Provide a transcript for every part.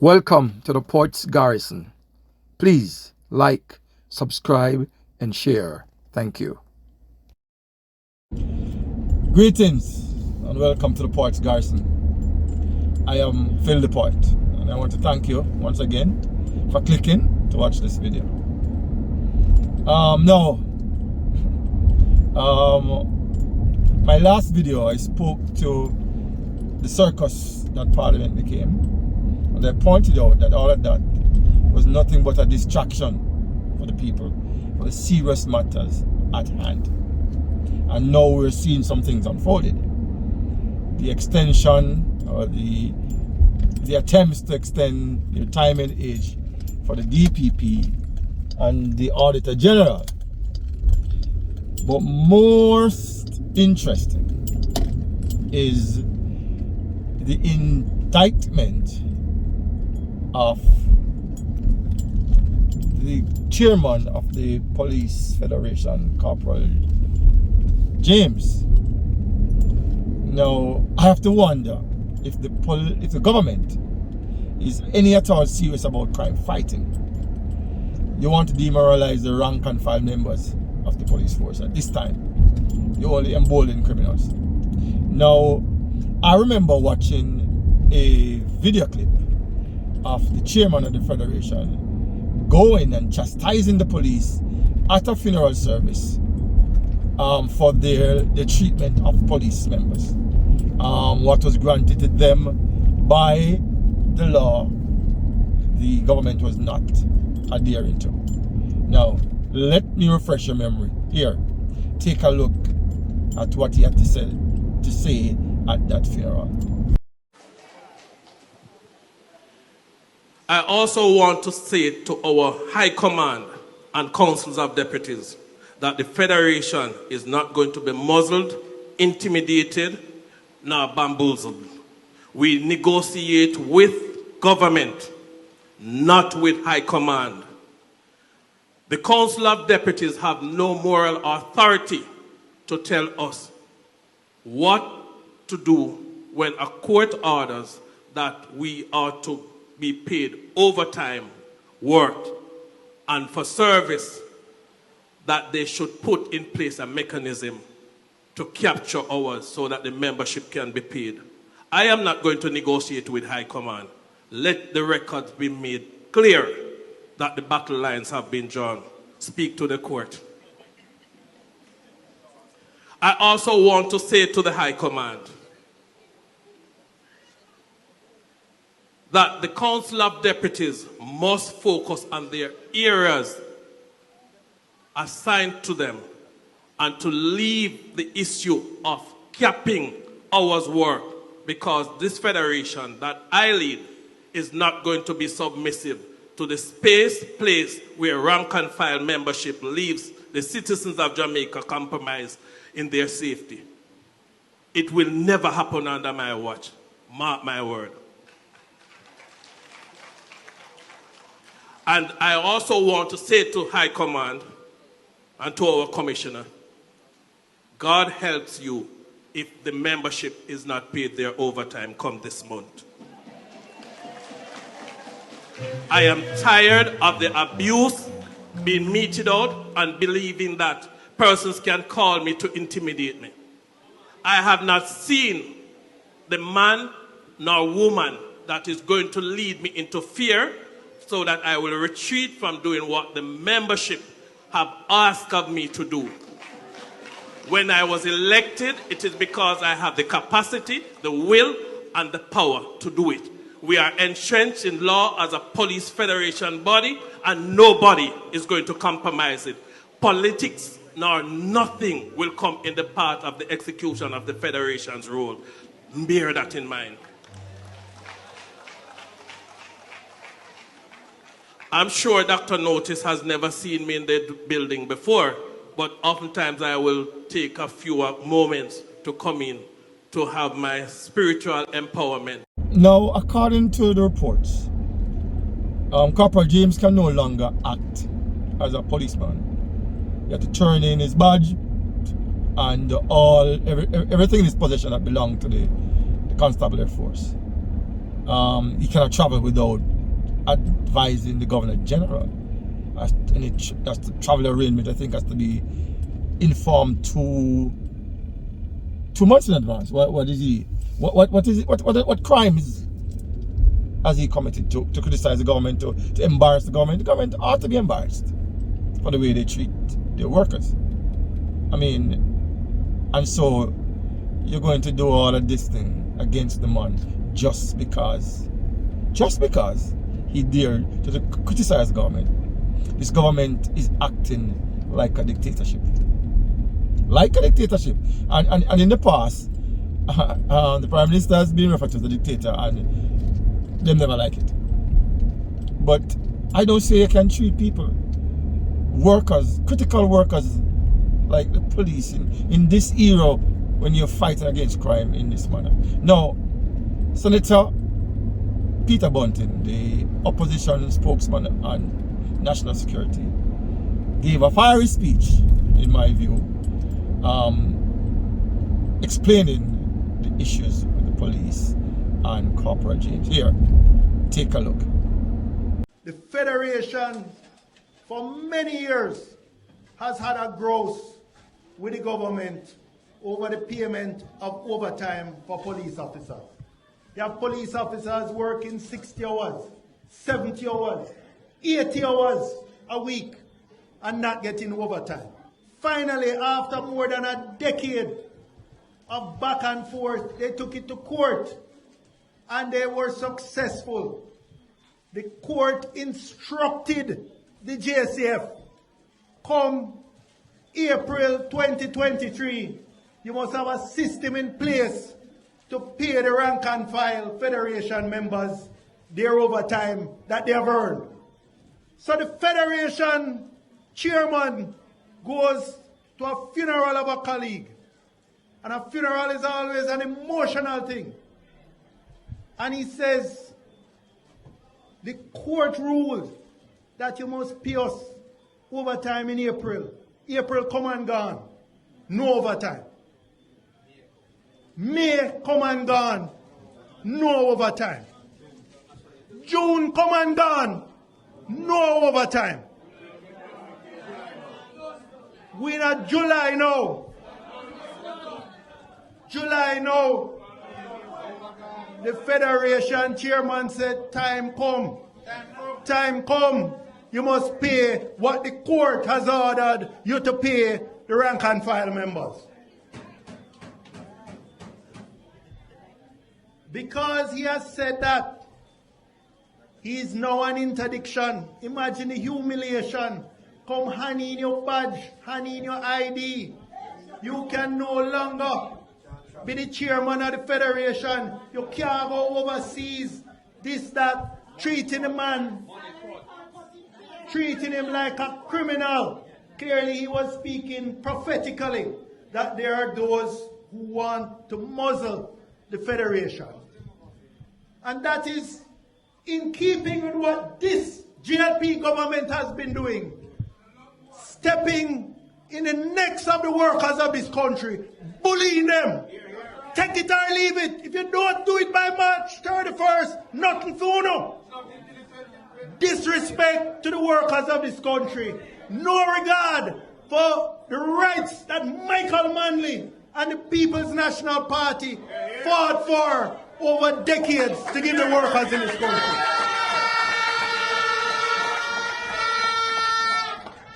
Welcome to the Port's Garrison. Please like, subscribe, and share. Thank you. Greetings and welcome to the Port's Garrison. I am Phil the Port, and I want to thank you once again for clicking to watch this video. My last video I spoke to the circus that Parliament became, and I pointed out that all of that was nothing but a distraction for the people, for the serious matters at hand. And now we're seeing some things unfolded. The extension or the attempts to extend the retirement age for the DPP and the Auditor General. But most interesting is the indictment of the chairman of the Police Federation, Corporal James. Now, I have to wonder if the government is any at all serious about crime fighting. You want to demoralize the rank and file members of the police force at this time. You only embolden criminals. Now, I remember watching a video clip of the chairman of the federation going and chastising the police at a funeral service for their treatment of police members. What was granted to them by the law, the government was not adhering to. Now, let me refresh your memory. Here, take a look at what he had to say at that funeral. I also want to say to our High Command and Councils of Deputies that the Federation is not going to be muzzled, intimidated, nor bamboozled. We negotiate with government, not with High Command. The Council of Deputies have no moral authority to tell us what to do when a court orders that we are to be paid overtime work and for service that they should put in place a mechanism to capture hours so that the membership can be paid. I am not going to negotiate with High Command. Let the records be made clear that the battle lines have been drawn. Speak to the court. I also want to say to the High Command that the Council of Deputies must focus on their areas assigned to them and to leave the issue of capping hours work, because this federation that I lead is not going to be submissive to the place where rank and file membership leaves the citizens of Jamaica compromised in their safety. It will never happen under my watch. Mark my word. And I also want to say to High Command and to our Commissioner, God helps you if the membership is not paid their overtime come this month. I am tired of the abuse being meted out and believing that persons can call me to intimidate me. I have not seen the man nor woman that is going to lead me into fear so that I will retreat from doing what the membership have asked of me to do. When I was elected, it is because I have the capacity, the will, and the power to do it. We are entrenched in law as a police federation body, and nobody is going to compromise it. Politics nor nothing will come in the path of the execution of the federation's role. Bear that in mind. I'm sure Dr. Notice has never seen me in the building before, but oftentimes I will take a few moments to come in to have my spiritual empowerment. Now, according to the reports, Corporal James can no longer act as a policeman. He had to turn in his badge and everything in his possession that belonged to the constabulary force. he cannot travel without advising the Governor General. That's the travel arrangement, I think, has to be informed 2 months in advance. What is he? What is it? What crimes has he committed to criticize the government, to embarrass the government? The government ought to be embarrassed for the way they treat their workers. I mean, and so you're going to do all of this thing against the man just because he dared to criticize the government. This government is acting like a dictatorship. And in the past, the Prime Minister has been referred to as a dictator, and they never like it. But I don't say you can treat people, workers, critical workers, like the police in this era when you're fighting against crime in this manner. Now, Senator Peter Bunting, the opposition spokesman on national security, gave a fiery speech, in my view, explaining the issues with the police and Corporal James. Here, take a look. The Federation, for many years, has had a growth with the government over the payment of overtime for police officers. You have police officers working 60 hours, 70 hours, 80 hours a week and not getting overtime. Finally, after more than a decade of back and forth, they took it to court and they were successful. The court instructed the JCF, come April 2023, you must have a system in place to pay the rank and file Federation members their overtime that they have earned. So the Federation chairman goes to a funeral of a colleague. And a funeral is always an emotional thing. And he says, the court ruled that you must pay us overtime in April. April come and gone, no overtime. May come and gone, no overtime. June come and gone, no overtime. We're in July now. The Federation chairman said, time come. Time come. You must pay what the court has ordered you to pay the rank and file members. Because he has said that, he is now an interdiction. Imagine the humiliation. Come hand in your badge, hand in your ID. You can no longer be the chairman of the Federation. You can't go overseas, this, that, treating the man, treating him like a criminal. Clearly he was speaking prophetically that there are those who want to muzzle the Federation. And that is in keeping with what this GLP government has been doing. Stepping in the necks of the workers of this country, bullying them. Take it or leave it. If you don't do it by March 31st, nothing for you. Disrespect to the workers of this country. No regard for the rights that Michael Manley and the People's National Party fought for over decades to give the workers in this country.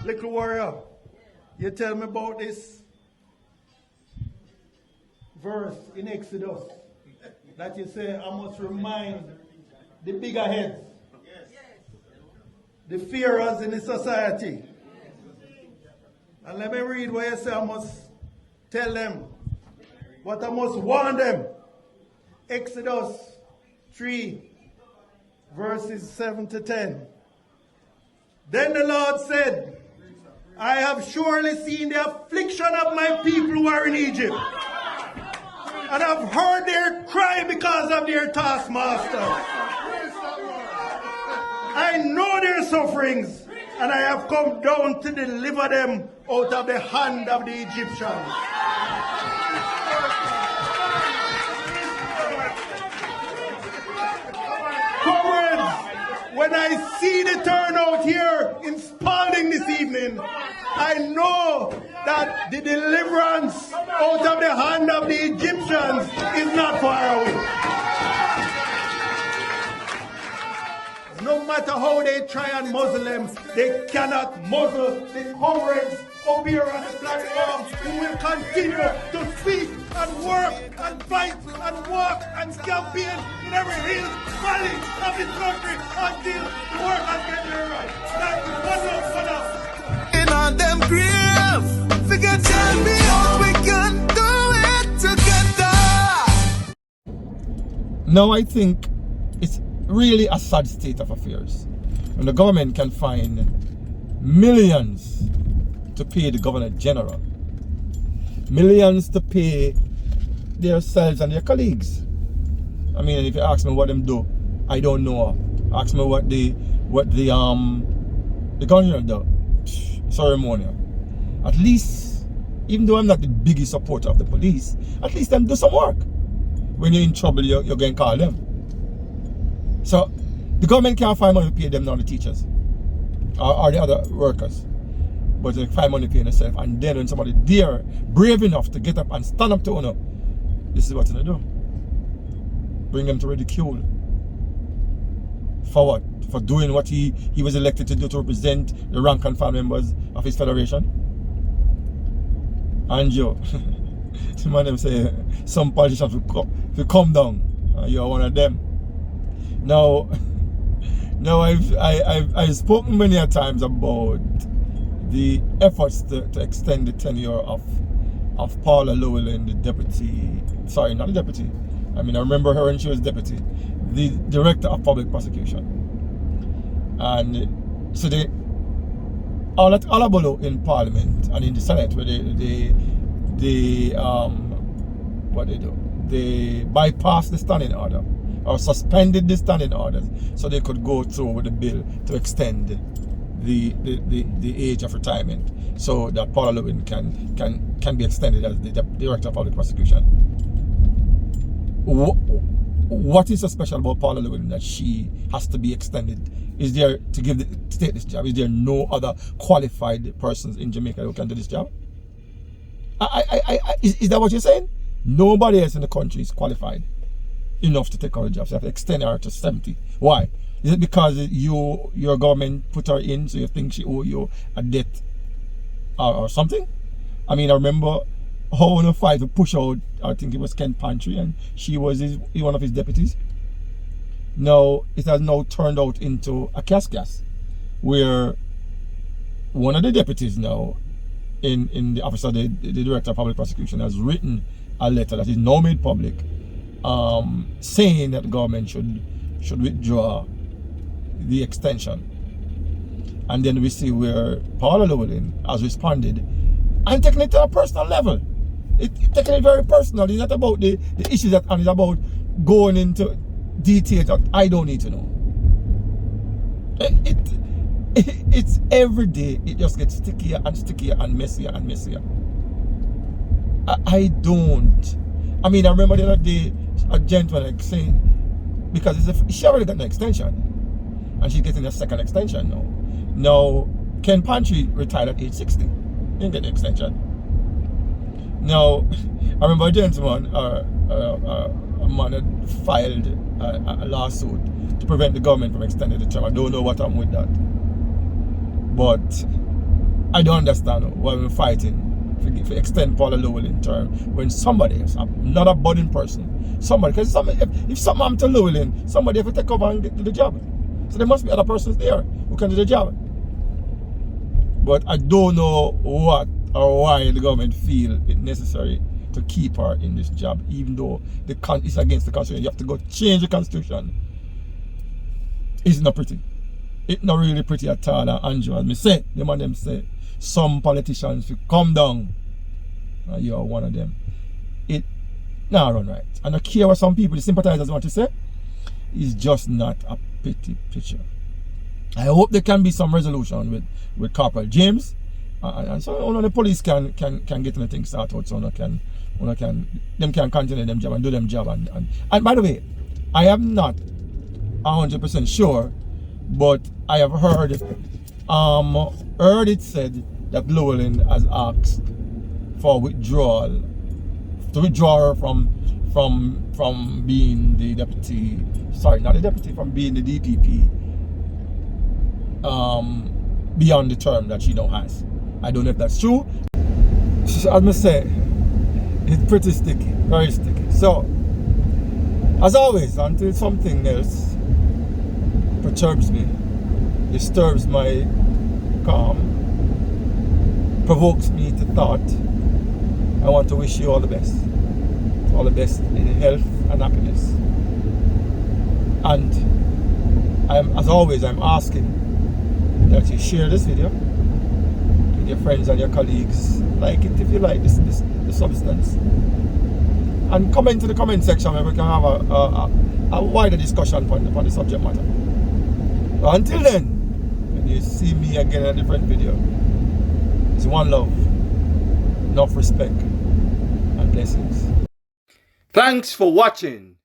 Little warrior, you tell me about this verse in Exodus that you say, I must remind the bigger heads, the fearers in the society. And let me read what you say, I must tell them what I must warn them. Exodus 3, verses 7 to 10. Then the Lord said, I have surely seen the affliction of my people who are in Egypt, and I've heard their cry because of their taskmaster. I know their sufferings, and I have come down to deliver them out of the hand of the Egyptians. when I see the turnout here in Spalding this evening, I know that the deliverance out of the hand of the Egyptians is not far away. No matter how they try and muzzle them, they cannot muzzle the comrades up here on the platform who will continue to speak and work and fight and walk and campaign in every hill, valley of this country until the work has get there right. Thank you. One love. In on them grave, figure tell me how we can do it together. Now I think it's really a sad state of affairs when the government can find millions to pay the Governor General, millions to pay themselves and their colleagues. I mean, if you ask me what them do, I don't know. Ask me what the governor do. Ceremonial. At least, even though I'm not the biggest supporter of the police, at least them do some work. When you're in trouble, you're going to call them. So the government can't find money to pay them, not the teachers or the other workers, but they find money to pay themselves. And then when somebody there brave enough to get up and stand up to honor, this is what they do. Bring them to ridicule. For what? For doing what he was elected to do, to represent the rank and file members of his federation. And you, some of them say some politicians will come down. You're one of them. Now I've spoken many a times about the efforts to extend the tenure of Paula Llewellyn, the deputy, sorry, not the deputy. I mean, I remember her when she was deputy, the director of public prosecution. And so they all at Alabolo in Parliament and in the Senate, where what they do, they bypass the standing order, or suspended the standing orders, so they could go through with the bill to extend the age of retirement, so that Paula Llewellyn can be extended as the director of public prosecution. What is so special about Paula Llewellyn that she has to be extended? Is there to take this job? Is there no other qualified persons in Jamaica who can do this job? Is that what you're saying? Nobody else in the country is qualified enough to take on the job. So you have to extend her to 70. Why? Is it because your government put her in, so you think she owe you a debt or something? I mean, I remember how on a fight to push out, I think it was Ken Pantry, and she was one of his deputies. Now it has now turned out into a cascas, where one of the deputies now in the office of the director of public prosecution has written a letter that is now made public, saying that the government should withdraw the extension. And then we see where Paula Llewellyn has responded and taking it to a personal level. It's taking it very personal. It's not about the issues that, and it's about going into details that I don't need to know. It's every day it just gets stickier and stickier and messier and messier. I mean, I remember the other day a gentleman like saying, because she already got an extension and she's getting a second extension now. Now Ken Pantry retired at age 60. He didn't get the extension. Now I remember a gentleman a man had filed a lawsuit to prevent the government from extending the term. I don't know what I'm with that, but I don't understand why we're fighting if we extend Paula Llewellyn term when somebody else, not a budding person, somebody, because if something happened to Llewellyn, somebody have to take over and get to the job. So there must be other persons there who can do the job. But I don't know what or why the government feel it necessary to keep her in this job, even though it's against the constitution. You have to go change the constitution. It's not pretty. It's not really pretty at all. And Andrew, as me say, them and them say, some politicians will come down, and you're one of them. It not run right. And I care what some people, the sympathizers, want to say. It's just not a pretty picture. I hope there can be some resolution with Corporal James, and so the police can get the things started out, so can continue them job and do them job. And by the way, I am not 100% sure but I have heard it said that Llewellyn has asked for withdrawal, to withdraw her from being the deputy, sorry, not the deputy, from being the DPP beyond the term that she now has. I don't know if that's true. As I say, it's pretty sticky, very sticky. So, as always, until something else perturbs me, disturbs my calm, provokes me to thought, I want to wish you all the best. All the best in health and happiness. And as always, I'm asking that you share this video with your friends and your colleagues. Like it if you like the substance. And comment in the comment section where we can have a wider discussion on the subject matter. But until then, when you see me again in a different video, it's one love, enough respect, and blessings. Thanks for watching.